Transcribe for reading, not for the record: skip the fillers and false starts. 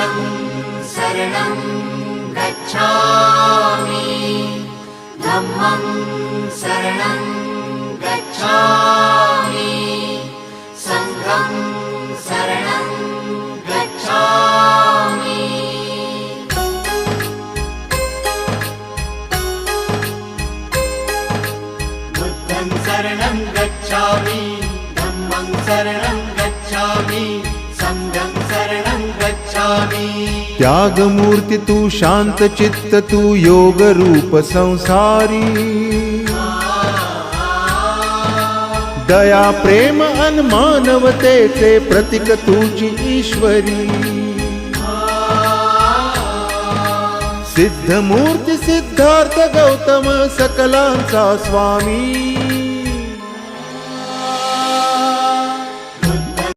बुद्धं शरणं गच्छामि धम्मं शरणं गच्छामि संघं शरणं गच्छामि बुद्धं शरणं गच्छामि धम्मं शरणं गच्छामि संघं शरणं गच्छामि। त्यागमूर्ती तू शांत चित्त तू योग रूप संसारी दया प्रेम अन मानवतेचे प्रतीक तुझी ईश्वरी सिद्धमूर्ती सिद्धार्थ गौतम सकलांचा स्वामी